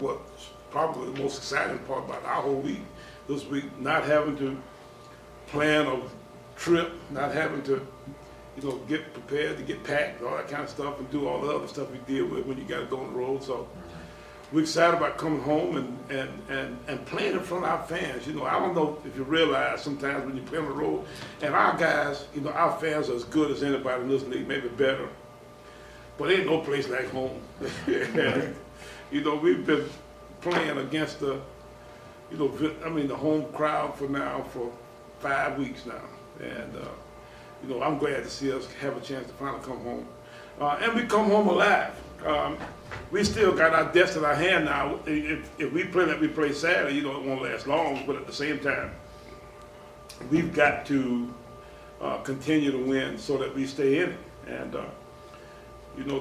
what's probably the most exciting part about our whole week this week, not having to plan a trip, not having to, get prepared to get packed, all that kind of stuff, and do all the other stuff we deal with when you got to go on the road. So we're excited about coming home and playing in front of our fans. I don't know if you realize sometimes when you play on the road, and our guys, our fans are as good as anybody in this league, maybe better. But ain't no place like home. We've been playing against the home crowd for 5 weeks now. And, I'm glad to see us have a chance to finally come home. And we come home alive. We still got our destiny in our hand now. If we play like we play Saturday, it won't last long, but at the same time, we've got to continue to win so that we stay in it. And,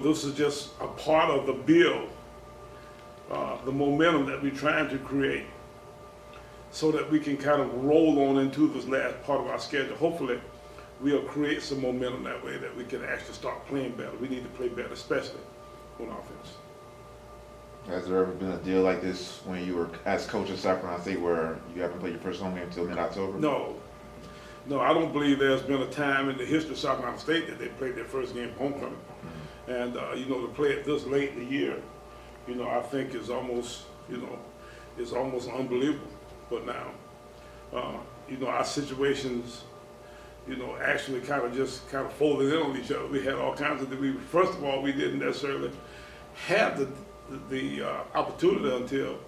this is just a part of the build, the momentum that we're trying to create so that we can kind of roll on into this last part of our schedule. Hopefully, we'll create some momentum that way that we can actually start playing better. We need to play better, especially on offense. Has there ever been a deal like this when you were as coach of South Carolina State where you haven't played your first home game until mid-October? No, I don't believe there's been a time in the history of South Carolina State that they played their first game homecoming. And, to play it this late in the year, I think is almost, is almost unbelievable. But now, our situations, actually kind of folded in on each other. We had all kinds of, first of all, we didn't necessarily have the opportunity until,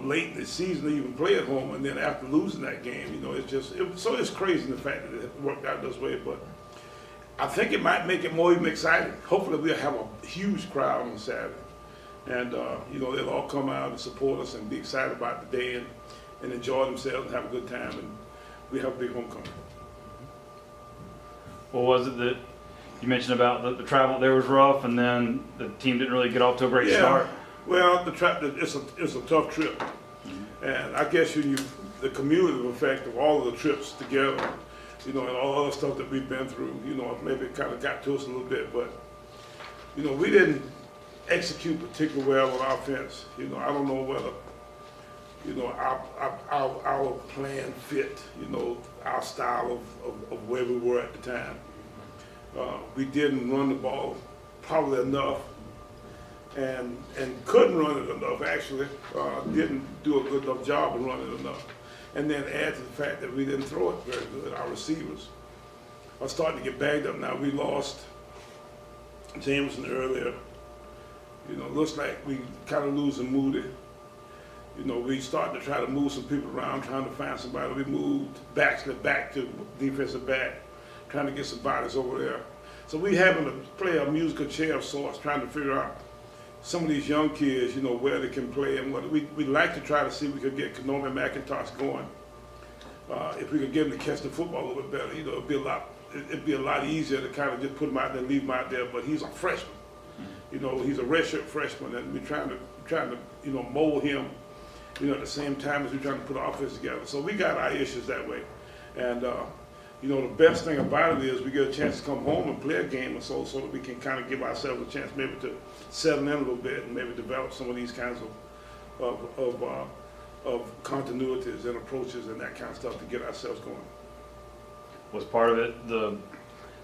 late in the season to even play at home. And then after losing that game, so it's crazy the fact that it worked out this way. But I think it might make it more even exciting. Hopefully we'll have a huge crowd on Saturday. And, they'll all come out and support us and be excited about the day and enjoy themselves and have a good time. And we have a big homecoming. What was it that you mentioned about the travel there was rough, and then the team didn't really get off to a great start? Well, it's a tough trip. And I guess the cumulative effect of all of the trips together, and all the other stuff that we've been through, maybe it kind of got to us a little bit. But, we didn't execute particularly well on offense. I don't know whether, our plan fit, our style of where we were at the time. We didn't run the ball probably enough and couldn't run it enough, actually. Didn't do a good enough job of running it enough. And then add to the fact that we didn't throw it very good. Our receivers are starting to get bagged up now. We lost Jameson earlier. Looks like we kind of losing Moody. We started to try to move some people around, trying to find somebody. We moved back to defensive back, trying to get some bodies over there. So we having to play a musical chair of sorts, trying to figure out some of these young kids, where they can play and what. We'd like to try to see if we could get Kanomi McIntosh going. If we could get him to catch the football a little bit better, it'd be a lot easier to kind of just put him out there and leave him out there. But he's a freshman. He's a redshirt freshman, and we're trying to mold him, at the same time as we're trying to put our offense together. So we got our issues that way. And, the best thing about it is we get a chance to come home and play a game or so that we can kind of give ourselves a chance maybe to settle in a little bit and maybe develop some of these kinds of continuities and approaches and that kind of stuff to get ourselves going. Was part of it the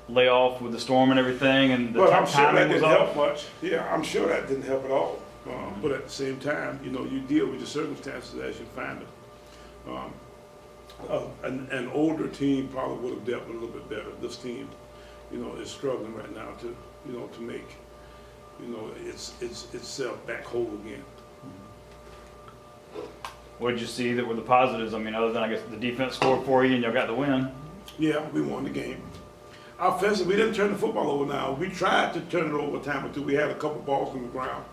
layoff with the storm and everything, and the I'm sure that timing was didn't help off? much. Yeah, I'm sure that didn't help at all. But at the same time, you deal with the circumstances as you find them. An older team probably would have dealt with a little bit better. This team, is struggling right now to make, itself back whole again. What did you see that were the positives? I mean, other than I guess the defense scored for you and y'all got the win. Yeah, we won the game. Offensively, we didn't turn the football over now. We tried to turn it over a time or two. We had a couple balls on the ground,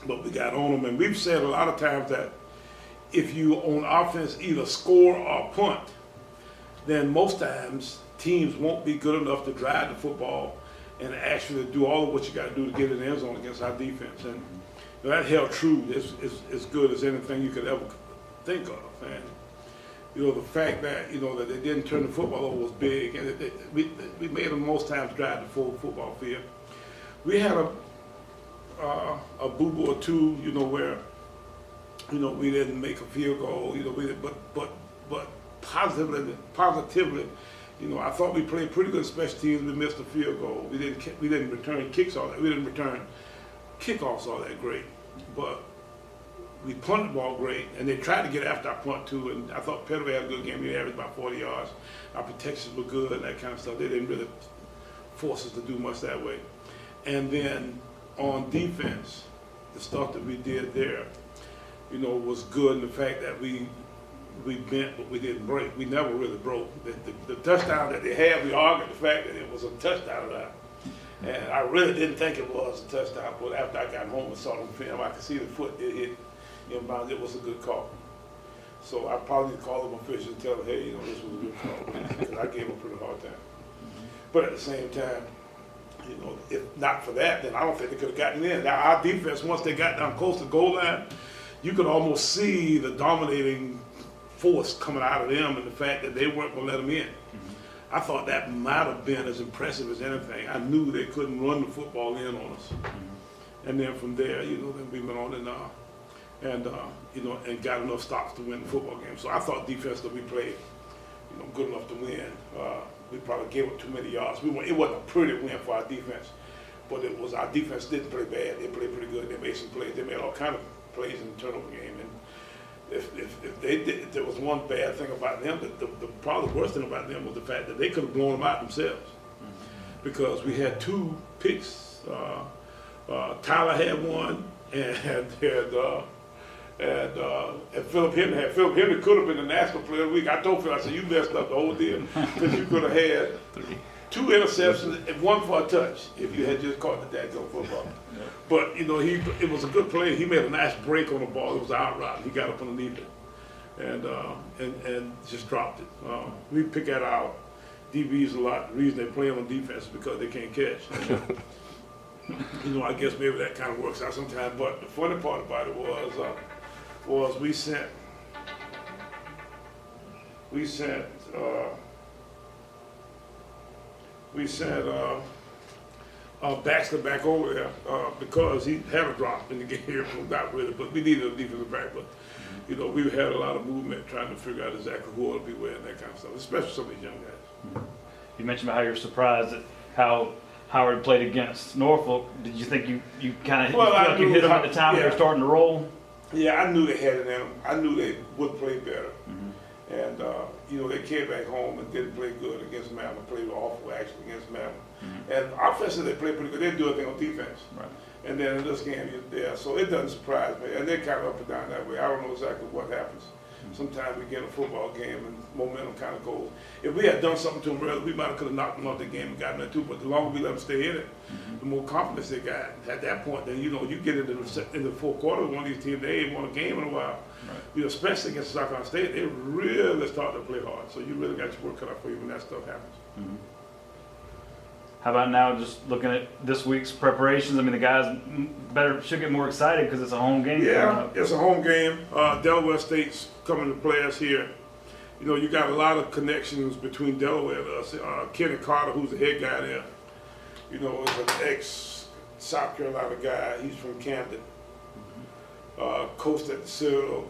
but we got on them. And we've said a lot of times that if you on offense either score or punt, then most times teams won't be good enough to drive the football and actually do all of what you got to do to get in the end zone against our defense. And that held true as good as anything you could ever think of. And the fact that that they didn't turn the football over was big, and we made them most times drive the full football field. We had a boo-boo or two, you know, where, you know, we didn't make a field goal, you know, but positively, you know, I thought we played pretty good special teams. We missed a field goal. We didn't return kicks all that. We didn't return kickoffs all that great, but we punted the ball great, and they tried to get after our punt too. And I thought Petaway had a good game. He averaged about 40 yards. Our protections were good and that kind of stuff. They didn't really force us to do much that way. And then on defense, the stuff that we did there, you know, was good in the fact that we bent, but we didn't break. We never really broke. The touchdown that they had, we argued the fact that it was a touchdown. And I really didn't think it was a touchdown, but after I got home and saw them film, I could see the foot did hit inbounds. It was a good call. So I probably need to call them officials and tell them, hey, you know, this was a good call. Because I gave them a pretty hard time. But at the same time, you know, if not for that, then I don't think they could have gotten in. Now, our defense, once they got down close to the goal line, you could almost see the dominating force coming out of them and the fact that they weren't going to let them in. I thought that might have been as impressive as anything. I knew they couldn't run the football in on us. And then from there, you know, then we went on and you know, and got enough stops to win the football game. So I thought defensively we played, you know, good enough to win. We probably gave up too many yards. It wasn't a pretty win for our defense, but it was, our defense didn't play bad. They played pretty good. They made some plays. They made all kind of plays in the turnover game. And if there was one bad thing about them, the probably worst thing about them was the fact that they could have blown them out themselves, because we had two picks. Tyler had one, and Philip Henry had. Philip Henry could have been the national player of the week. I told Phil, I said, you messed up the whole deal, because you could have had two interceptions and one for a touch if you had just caught the daggone football. But, you know, it was a good play. He made a nice break on the ball. It was an out route. He got up underneath it and just dropped it. We pick at our DBs a lot. The reason they play on defense is because they can't catch. You know, I guess maybe that kind of works out sometimes. But the funny part about it was we sent Baxter back over there because he had a drop in the game here, not really, but we needed a defensive back. But, you know, we had a lot of movement trying to figure out exactly who ought to be where and that kind of stuff, especially some of these young guys. You mentioned about how you're surprised at how Howard played against Norfolk. Did you think you kind of feel like you hit them at the time when they were starting to roll? Yeah, I knew they had it in them. I knew they would play better. And, you know, they came back home and didn't play good against Mammoth, played awful actually against Mammoth. And offensively, they played pretty good. They didn't do anything on defense. Right. And then in this game, so it doesn't surprise me. And they're kind of up and down that way. I don't know exactly what happens. Sometimes we get a football game and momentum kind of goes. If we had done something to them earlier, we might have could have knocked them off the game and gotten there too. But the longer we let them stay in it, the more confidence they got. At that point, then, you know, you get into the fourth quarter of one of these teams, they ain't won a game in a while. Right. You know, especially against South Carolina State, they really start to play hard. So you really got your work cut out for you when that stuff happens. How about now, just looking at this week's preparations? I mean, the guys should get more excited because it's a home game. Yeah, it's a home game. Delaware State's coming to play us here. You know, you got a lot of connections between Delaware and us. Kenny Carter, who's the head guy there, you know, is an ex-South Carolina guy. He's from Camden. Coached at the Citadel,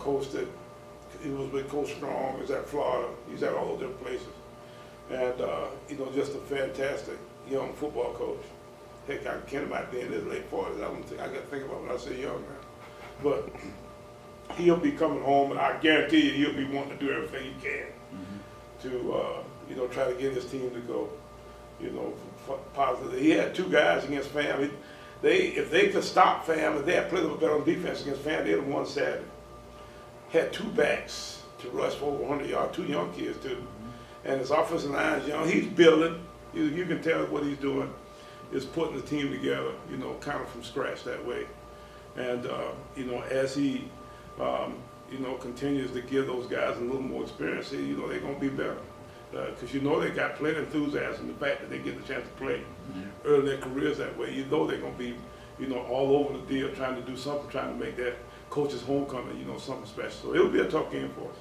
he was with Coach Strong, he's at Florida, he's at all those different places. And, you know, just a fantastic young football coach. Heck, Kenny might be in his late 40s. I got to think about when I say young now. But he'll be coming home, and I guarantee you he'll be wanting to do everything he can to, you know, try to get his team to go, you know, positive. He had two guys against FAM. If they could stop FAM, if they had played a little better on defense against FAM, they'd have won Saturday. Had two backs to rush for over 100 yards, two young kids too. And his offensive line is young. He's building. You can tell what he's doing is putting the team together, you know, kind of from scratch that way. And, you know, as he, you know, continues to give those guys a little more experience, you know, they're going to be better. Because you know they got plenty of enthusiasm, the fact that they get the chance to play early in their careers that way. You know they're going to be, you know, all over the deal trying to do something, trying to make that coach's homecoming, you know, something special. So it'll be a tough game for us.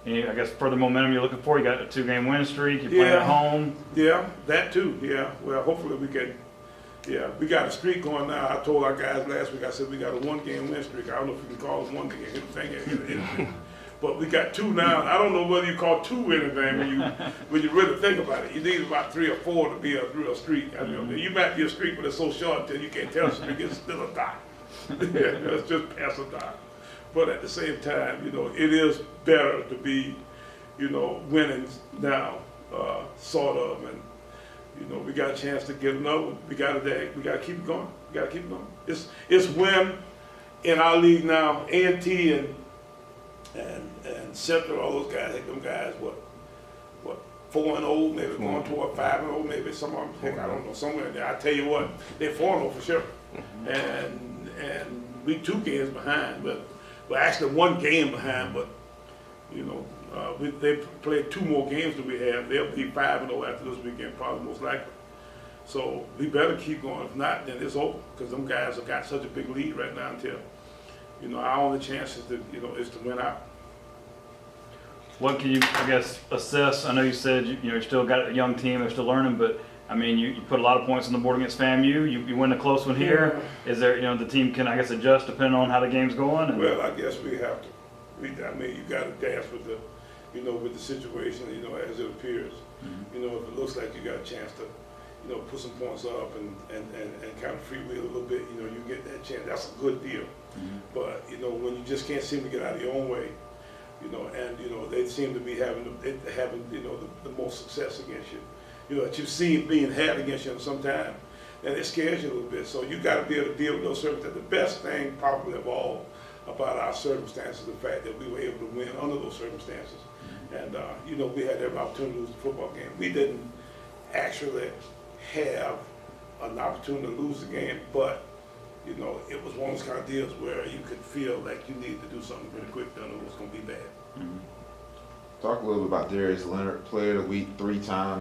And I guess for the momentum you're looking for, you got a 2-game win streak, you're playing at home. Yeah, that too, yeah. Well, hopefully we can, Yeah, we got a streak going now. I told our guys last week, I said we got a 1-game win streak. I don't know if you can call it one game anything. But we got 2 now. I don't know whether you call 2 anything when you really think about it. You need about 3 or 4 to be a real streak. I mean, you might be a streak, but it's so short until you can't tell a streak. It's still a dot. It's just past a dot. But at the same time, it is better to be, winning now, sort of, and we got a chance to get another one. We got to keep it going. We got to keep it going. It's when in our league now, A&T and Central, all those guys, them guys, what 4-0, maybe going toward 5-0, maybe some of them, heck, I don't know, somewhere in there. I tell you what, they're 4-0 for sure, and we 2 games behind, but we're actually 1 game behind, but they played 2 more games than we have. They'll be 5-0 after this weekend, probably most likely. So we better keep going. If not, then it's over, because them guys have got such a big lead right now until, our only chance is to win out. What can you, I guess, assess? I know you said you still got a young team, they're still learning, but I mean, you put a lot of points on the board against FAMU. You win a close one here. Yeah. Is there, the team can, I guess, adjust depending on how the game's going? Well, I guess we have to. I mean, you got to dance with the, with the situation, as it appears. Mm-hmm. If it looks like you got a chance to, put some points up and kind of freewheel a little bit, you get that chance. That's a good deal. Mm-hmm. But when you just can't seem to get out of your own way, and they seem to be having the most success against you. That you've seen being had against you sometime, and it scares you a little bit. So you got to be able to deal with those circumstances. The best thing probably of all about our circumstances, the fact that we were able to win under those circumstances. And we had every opportunity to lose the football game. We didn't actually have an opportunity to lose the game, but it was one of those kind of deals where you could feel like you needed to do something pretty quick, then it was going to be bad. Talk a little bit about Darius Leonard, player of the week 3 times.